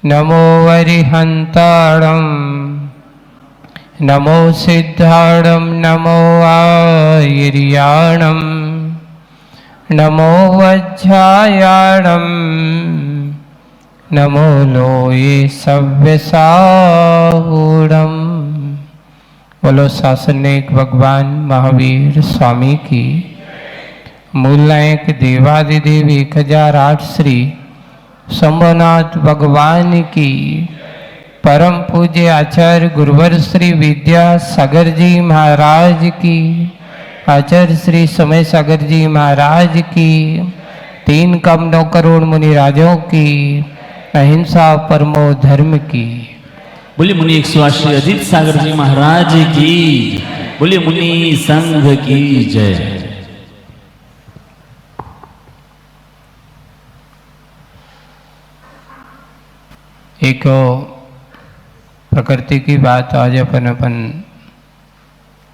नमो वरिहंताणं नमो सिद्धाणं नमो आयर्याणं नमो वज्रायाणं नमो लोये सव्यसाहूणं। बोलो शासनिक भगवान महावीर स्वामी की। मूल नायक देवादिदेव 1008 श्री शंभुनाथ भगवान की। परम पूज्य आचार्य गुरुवर श्री विद्यासागर जी महाराज की। आचार्य श्री समय सागर जी महाराज की। 3 कम 9 करोड़ मुनि राजों की। अहिंसा परमो धर्म की। बोलिए मुनि 108 अजीत सागर जी महाराज की। बोलिए मुनि संघ की जय। एक प्रकृति की बात आज अपन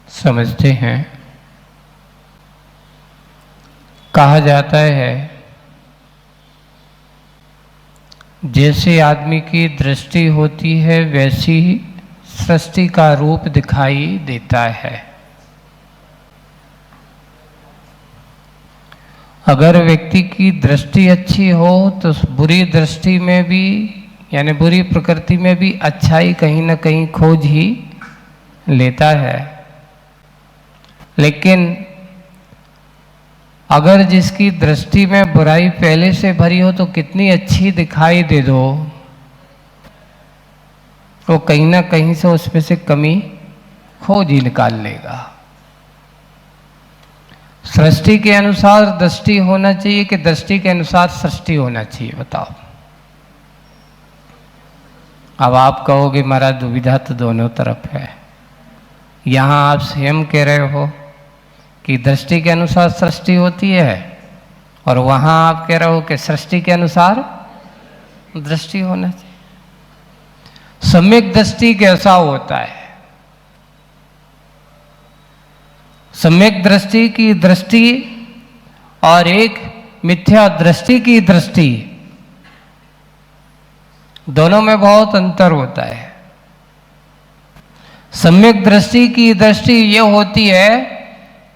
समझते हैं। कहा जाता है जैसे आदमी की दृष्टि होती है वैसी सृष्टि का रूप दिखाई देता है। अगर व्यक्ति की दृष्टि अच्छी हो तो बुरी दृष्टि में भी यानी बुरी प्रकृति में भी अच्छाई कहीं ना कहीं खोज ही लेता है। लेकिन अगर जिसकी दृष्टि में बुराई पहले से भरी हो तो कितनी अच्छी दिखाई दे दो, वो कहीं ना कहीं से उसमें से कमी खोज ही निकाल लेगा। सृष्टि के अनुसार दृष्टि होना चाहिए कि दृष्टि के अनुसार सृष्टि होना चाहिए? बताओ। अब आप कहोगे महाराज दुविधा तो दोनों तरफ है। यहाँ आप स्वयं कह रहे हो कि दृष्टि के अनुसार सृष्टि होती है और वहाँ आप कह रहे हो कि सृष्टि के अनुसार दृष्टि होना चाहिए। सम्यक दृष्टि कैसा होता है? सम्यक दृष्टि की दृष्टि और एक मिथ्या दृष्टि की दृष्टि, दोनों में बहुत अंतर होता है। सम्यक दृष्टि की दृष्टि ये होती है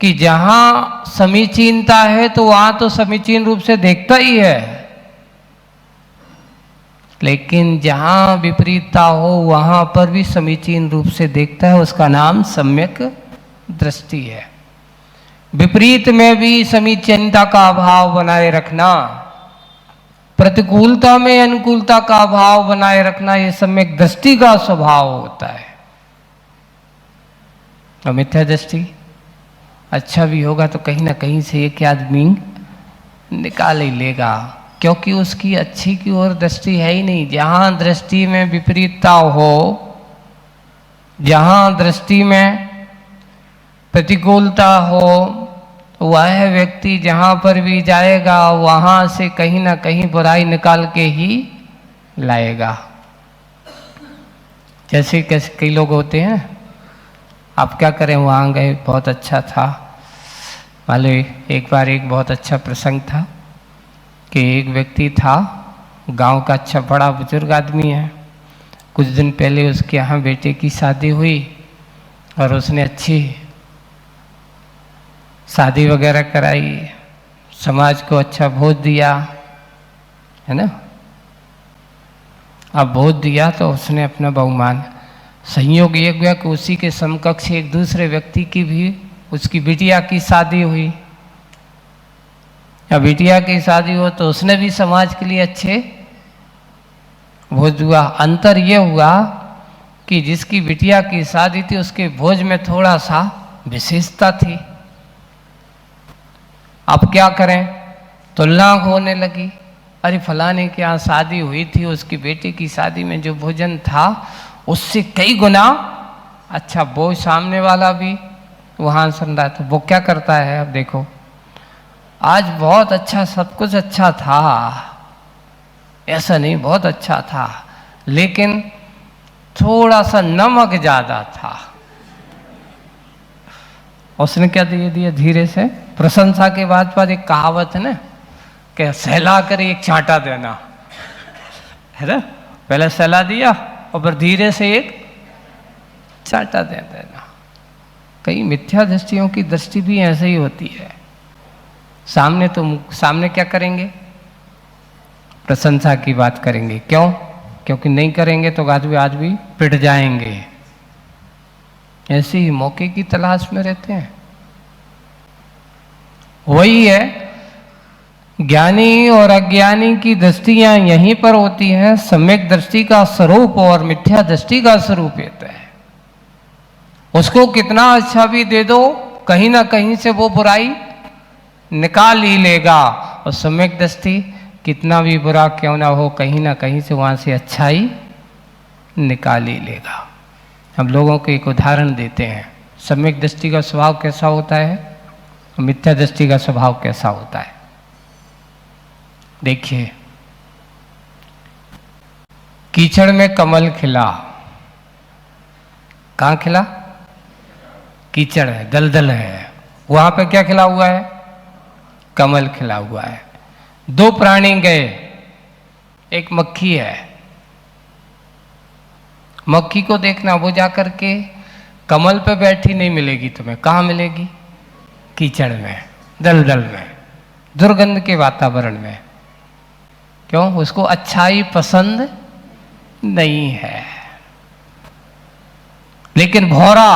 कि जहां समीचीनता है तो वहां तो समीचीन रूप से देखता ही है, लेकिन जहां विपरीतता हो वहां पर भी समीचीन रूप से देखता है। उसका नाम सम्यक दृष्टि है। विपरीत में भी समीचीनता का भाव बनाए रखना, प्रतिकूलता में अनुकूलता का भाव बनाए रखना, यह सम्यक दृष्टि का स्वभाव होता है। और मिथ्या दृष्टि अच्छा भी होगा तो कहीं ना कहीं से एक आदमी निकाल ही लेगा, क्योंकि उसकी अच्छी की ओर दृष्टि है ही नहीं। जहां दृष्टि में विपरीतता हो, जहां दृष्टि में प्रतिकूलता हो, वह व्यक्ति जहां पर भी जाएगा वहां से कहीं ना कहीं बुराई निकाल के ही लाएगा। जैसे कैसे कई लोग होते हैं, आप क्या करें, वहाँ गए बहुत अच्छा था। मान लो एक बार एक बहुत अच्छा प्रसंग था कि एक व्यक्ति था, गांव का अच्छा बड़ा बुजुर्ग आदमी है। कुछ दिन पहले उसके यहाँ बेटे की शादी हुई और उसने अच्छी शादी वगैरह कराई, समाज को अच्छा भोज दिया, है ना। अब भोज दिया तो उसने अपना बहुमान, संयोग ये हुआ कि उसी के समकक्ष एक दूसरे व्यक्ति की भी उसकी बिटिया की शादी हुई। या बिटिया की शादी हो तो उसने भी समाज के लिए अच्छे भोज हुआ। अंतर ये हुआ कि जिसकी बिटिया की शादी थी उसके भोज में थोड़ा सा विशेषता थी। अब क्या करें, तुलना होने लगी। अरे फलाने के यहाँ शादी हुई थी, उसकी बेटी की शादी में जो भोजन था उससे कई गुना अच्छा। वो सामने वाला भी वहाँ सुन रहा था। वो क्या करता है, अब देखो, आज बहुत अच्छा, सब कुछ अच्छा था, ऐसा नहीं बहुत अच्छा था, लेकिन थोड़ा सा नमक ज्यादा था। उसने क्या दिए दिया धीरे से, प्रशंसा के बाद एक कहावत है ना कि सहला कर एक चांटा देना, है ना। पहले सलाह दिया और फिर धीरे से एक चाटा दे देना। कई मिथ्या दृष्टियों की दृष्टि भी ऐसे ही होती है। सामने क्या करेंगे? प्रशंसा की बात करेंगे। क्यों? क्योंकि नहीं करेंगे तो आज भी पिट जाएंगे। ऐसे ही मौके की तलाश में रहते हैं। वही है, ज्ञानी और अज्ञानी की दृष्टियां यहीं पर होती हैं। सम्यक दृष्टि का स्वरूप और मिथ्या दृष्टि का स्वरूप होता है। उसको कितना अच्छा भी दे दो, कहीं ना कहीं से वो बुराई निकाल ही लेगा। और सम्यक दृष्टि कितना भी बुरा क्यों ना हो, कहीं ना कहीं से वहां से अच्छाई निकाल ही लेगा। हम लोगों को एक उदाहरण देते हैं। सम्यक दृष्टि का स्वभाव कैसा होता है, मिथ्या दृष्टि का स्वभाव कैसा होता है। देखिए, कीचड़ में कमल खिला। कहाँ खिला? कीचड़ है, दलदल है, वहां पे क्या खिला हुआ है? कमल खिला हुआ है। दो प्राणी गए, एक मक्खी है। मक्खी को देखना, वो जाकर के कमल पे बैठी नहीं मिलेगी तुम्हें। कहाँ मिलेगी? कीचड़ में, दलदल में, दुर्गंध के वातावरण में। क्यों? उसको अच्छाई पसंद नहीं है। लेकिन भौरा,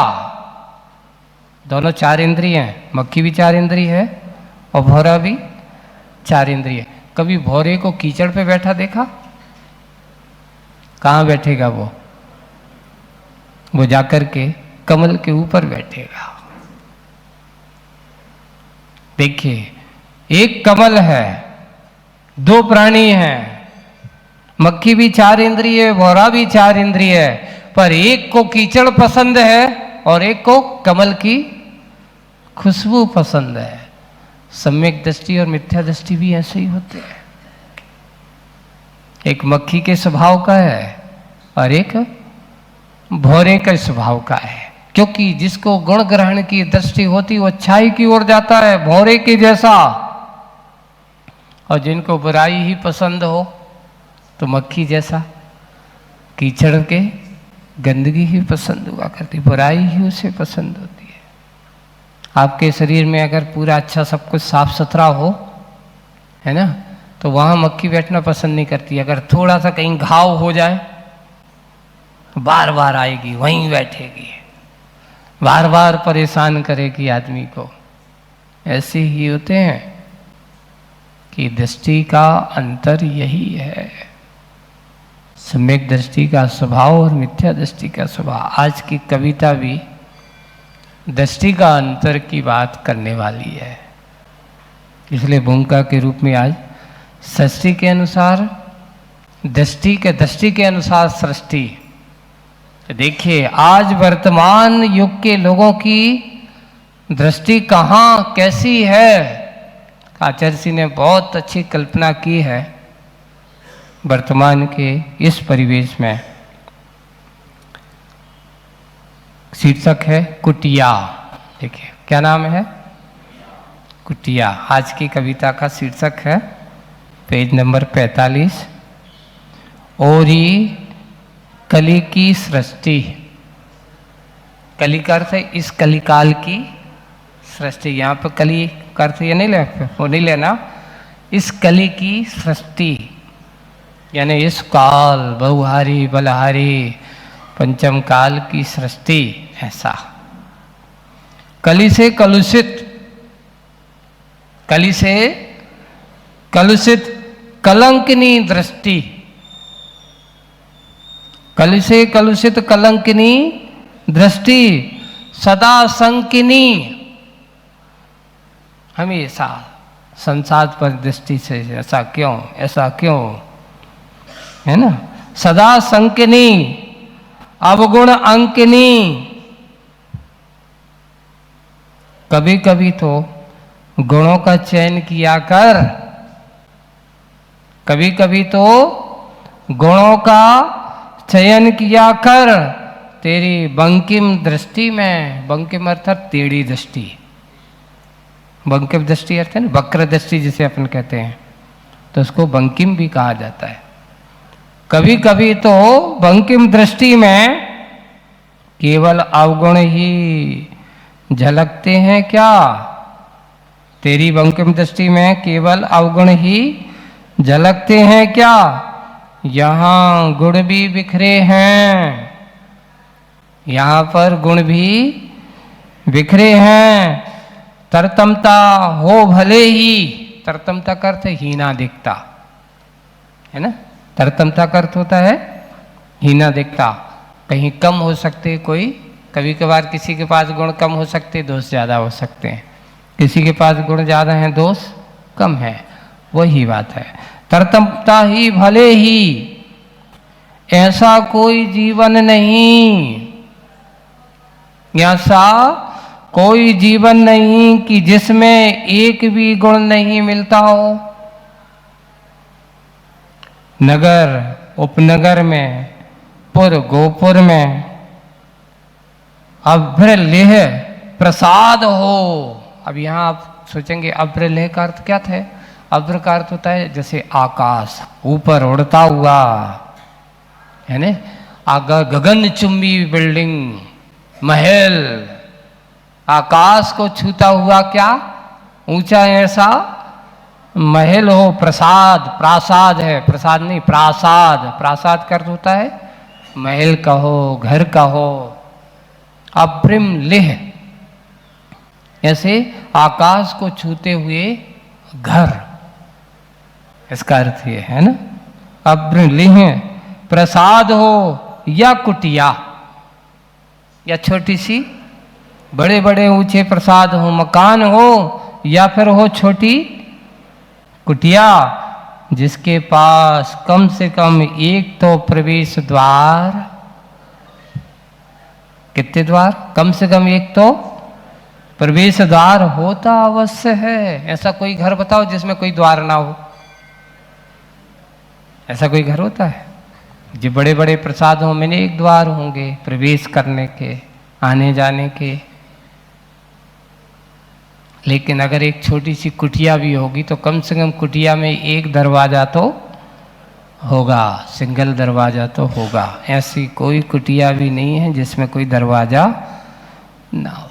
दोनों चार इंद्रिय हैं। मक्खी भी चार इंद्रिय है और भौरा भी चार इंद्रिय है। कभी भौरे को कीचड़ पे बैठा देखा? कहाँ बैठेगा वो? वो जाकर के कमल के ऊपर बैठेगा। देखिए, एक कमल है, दो प्राणी हैं। मक्खी भी चार इंद्रिय है, भौरा भी चार इंद्रिय है, पर एक को कीचड़ पसंद है और एक को कमल की खुशबू पसंद है। सम्यक दृष्टि और मिथ्या दृष्टि भी ऐसे ही होते हैं। एक मक्खी के स्वभाव का है और एक भौरे के स्वभाव का है। क्योंकि जिसको गुण ग्रहण की दृष्टि होती वो अच्छाई की ओर जाता है, भौरे के जैसा। और जिनको बुराई ही पसंद हो तो मक्खी जैसा, कीचड़ के गंदगी ही पसंद हुआ करती, बुराई ही उसे पसंद होती है। आपके शरीर में अगर पूरा अच्छा सब कुछ साफ सुथरा हो, है ना, तो वहां मक्खी बैठना पसंद नहीं करती। अगर थोड़ा सा कहीं घाव हो जाए, बार बार आएगी, वहीं बैठेगी, बार बार परेशान करेगी आदमी को। ऐसे ही होते हैं कि दृष्टि का अंतर यही है। सम्यक दृष्टि का स्वभाव और मिथ्या दृष्टि का स्वभाव। आज की कविता भी दृष्टि का अंतर की बात करने वाली है। इसलिए भूमिका के रूप में आज सृष्टि के अनुसार, दृष्टि के अनुसार सृष्टि। तो देखिए, आज वर्तमान युग के लोगों की दृष्टि कहाँ कैसी है। आचार्य जी ने बहुत अच्छी कल्पना की है वर्तमान के इस परिवेश में। शीर्षक है कुटिया। देखिए क्या नाम है? कुटिया। आज की कविता का शीर्षक है, पेज नंबर 45। ओरी कली की सृष्टि। कली का अर्थ है इस कलिकाल की सृष्टि। यहाँ पर कली का अर्थ ये नहीं ले, वो नहीं लेना। इस कली की सृष्टि यानी इस काल, बहुहारी बलहारी पंचम काल की सृष्टि। ऐसा कली से कलुषित, कली से कलुषित कलंकिनी दृष्टि, कली से कलुषित कलंकिनी दृष्टि, सदा संकिनी, हमेशा संसार पर दृष्टि से ऐसा क्यों, ऐसा क्यों, है ना। सदा संकिनी, अवगुण अंकिनी। कभी कभी तो गुणों का चयन किया कर, कभी कभी तो गुणों का चयन किया कर। तेरी बंकिम दृष्टि में, बंकिम अर्थात टेढ़ी दृष्टि, बंकिम दृष्टि अर्थ है ना वक्र दृष्टि जिसे अपन कहते हैं, तो उसको बंकिम भी कहा जाता है। कभी कभी तो बंकिम दृष्टि में केवल अवगुण ही झलकते हैं क्या? तेरी बंकिम दृष्टि में केवल अवगुण ही झलकते हैं क्या? यहाँ गुण भी बिखरे हैं, यहाँ पर गुण भी बिखरे हैं। तरतमता हो भले ही, तरतमता का अर्थ हीना दिखता है ना, तरतमता का अर्थ होता है हीना दिखता। कहीं कम हो सकते कोई, कभी कभार किसी के पास गुण कम हो सकते, दोष ज़्यादा हो सकते हैं। किसी के पास गुण ज़्यादा हैं, दोष कम है, वही बात है। तरतमता ही भले ही, ऐसा कोई जीवन नहीं, ऐसा कोई जीवन नहीं कि जिसमें एक भी गुण नहीं मिलता हो। नगर उपनगर में, पुर गोपुर में अभ्रलेह प्रसाद हो। अब यहाँ आप सोचेंगे अभ्रलेह का अर्थ क्या था? अभ्र का अर्थ होता है जैसे आकाश, ऊपर उड़ता हुआ, है ना, गगन चुंबी बिल्डिंग, महल, आकाश को छूता हुआ क्या ऊंचा ऐसा महल हो। प्रसाद, प्रासाद है, प्रसाद नहीं प्रासाद, प्रासाद का अर्थ होता है महल का हो, घर का हो। अभ्रिम लिह, ऐसे आकाश को छूते हुए घर, इसका अर्थ ये है ना। अभ्रिम लिह प्रसाद हो या कुटिया, या छोटी सी, बड़े बड़े ऊंचे प्रसाद हो, मकान हो, या फिर हो छोटी कुटिया, जिसके पास कम से कम एक तो प्रवेश द्वार, कितने द्वार? कम से कम एक तो प्रवेश द्वार होता अवश्य है। ऐसा कोई घर बताओ जिसमें कोई द्वार ना हो? ऐसा कोई घर होता है? जो बड़े बड़े प्रसाद हो, मैंने एक द्वार होंगे प्रवेश करने के, आने जाने के। लेकिन अगर एक छोटी सी कुटिया भी होगी तो कम से कम कुटिया में एक दरवाजा तो होगा, सिंगल दरवाजा तो होगा। ऐसी कोई कुटिया भी नहीं है जिसमें कोई दरवाजा ना हो।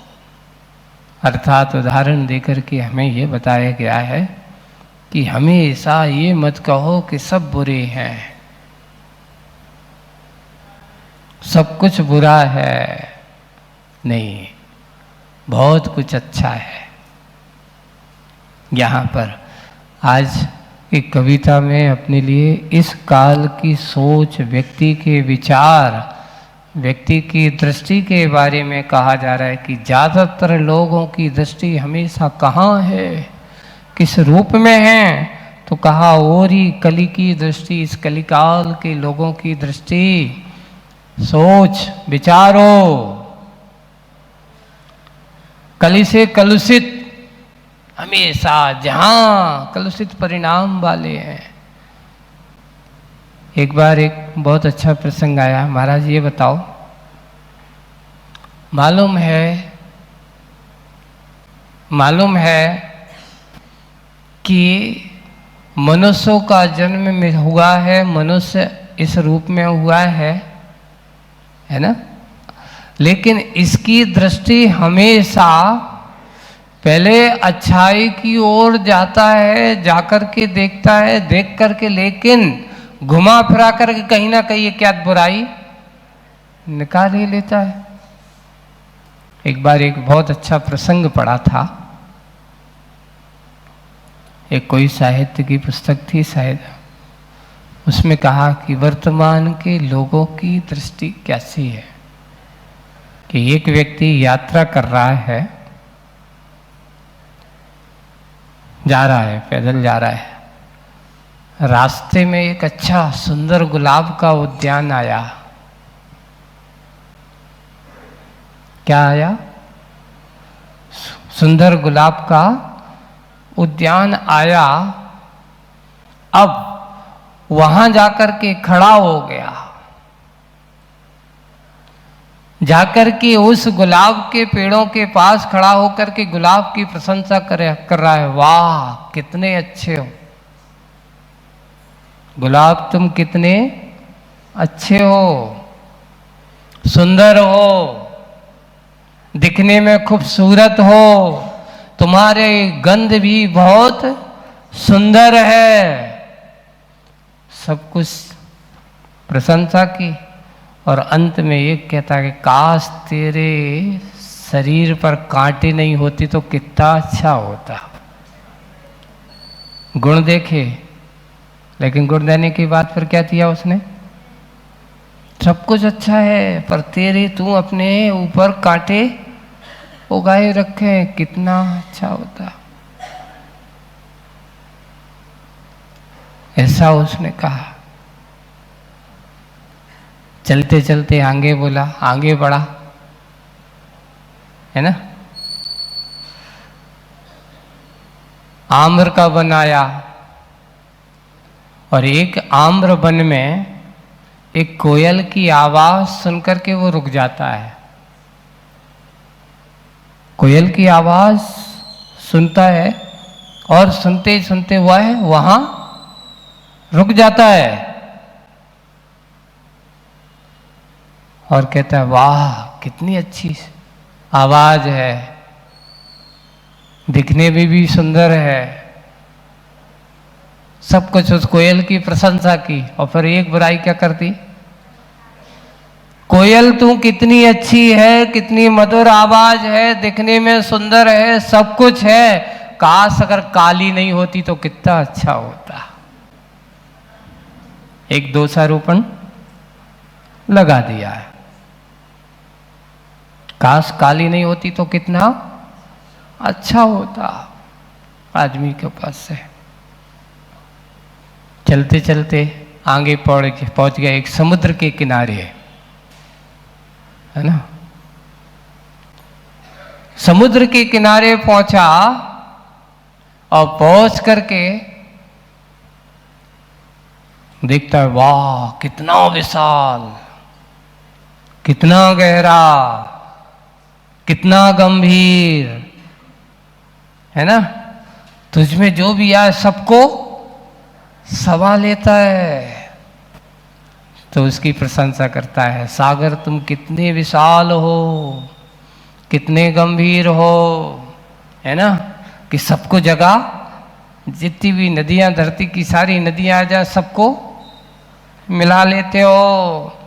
अर्थात उदाहरण देकर के हमें ये बताया गया है कि हमेशा ये मत कहो कि सब बुरे हैं, सब कुछ बुरा है, नहीं, बहुत कुछ अच्छा है। यहाँ पर आज एक कविता में अपने लिए इस काल की सोच, व्यक्ति के विचार, व्यक्ति की दृष्टि के बारे में कहा जा रहा है कि ज़्यादातर लोगों की दृष्टि हमेशा कहाँ है, किस रूप में है? तो कहा ओरी कली की दृष्टि, इस कलिकाल के लोगों की दृष्टि, सोच विचारो कली से कलुषित, हमेशा जहां कलुषित परिणाम वाले हैं। एक बार एक बहुत अच्छा प्रसंग आया, महाराज ये बताओ, मालूम है कि मनुष्यों का जन्म में हुआ है, मनुष्य इस रूप में हुआ है ना, लेकिन इसकी दृष्टि हमेशा पहले अच्छाई की ओर जाता है, जाकर के देखता है, देख करके, लेकिन घुमा फिरा करके कहीं ना कहीं ये क्या बुराई निकाल ही लेता है। एक बार एक बहुत अच्छा प्रसंग पढ़ा था, एक कोई साहित्य की पुस्तक थी शायद, उसमें कहा कि वर्तमान के लोगों की दृष्टि कैसी है कि एक व्यक्ति यात्रा कर रहा है, जा रहा है, पैदल जा रहा है, रास्ते में एक अच्छा सुंदर गुलाब का उद्यान आया। क्या आया? सुंदर गुलाब का उद्यान आया। अब वहां जाकर के खड़ा हो गया, जाकर के उस गुलाब के पेड़ों के पास खड़ा होकर के गुलाब की प्रशंसा कर रहा है। वाह कितने अच्छे हो गुलाब, तुम कितने अच्छे हो, सुंदर हो, दिखने में खूबसूरत हो, तुम्हारे गंध भी बहुत सुंदर है। सब कुछ प्रशंसा की और अंत में ये कहता है कि काश तेरे शरीर पर कांटे नहीं होती तो कितना अच्छा होता। गुण देखे, लेकिन गुण देने की बात पर क्या किया उसने? सब कुछ अच्छा है पर तेरे तू अपने ऊपर कांटे उगाए रखे, कितना अच्छा होता। ऐसा उसने कहा। चलते चलते आगे बोला, आगे बढ़ा, है ना। आम्र का वन आया और एक आम्र वन में एक कोयल की आवाज सुनकर के वो रुक जाता है। कोयल की आवाज सुनता है और सुनते सुनते वह वहां रुक जाता है और कहता है वाह कितनी अच्छी आवाज है, दिखने में भी सुंदर है। सब कुछ उस कोयल की प्रशंसा की और फिर एक बुराई क्या करती? कोयल तू कितनी अच्छी है, कितनी मधुर आवाज है, दिखने में सुंदर है, सब कुछ है, काश अगर काली नहीं होती तो कितना अच्छा होता। एक दोषारोपण लगा दिया है। काश काली नहीं होती तो कितना अच्छा होता आदमी के पास से। चलते चलते आगे पहुंच गया एक समुद्र के किनारे, है ना। समुद्र के किनारे पहुंचा और पहुंच करके देखता है वाह कितना विशाल, कितना गहरा, कितना गंभीर, है ना। तुझमें जो भी आए सबको सवा लेता है। तो उसकी प्रशंसा करता है, सागर तुम कितने विशाल हो, कितने गंभीर हो, है ना, कि सबको जगह, जितनी भी नदियां धरती की सारी नदियां आ जाए सबको मिला लेते हो।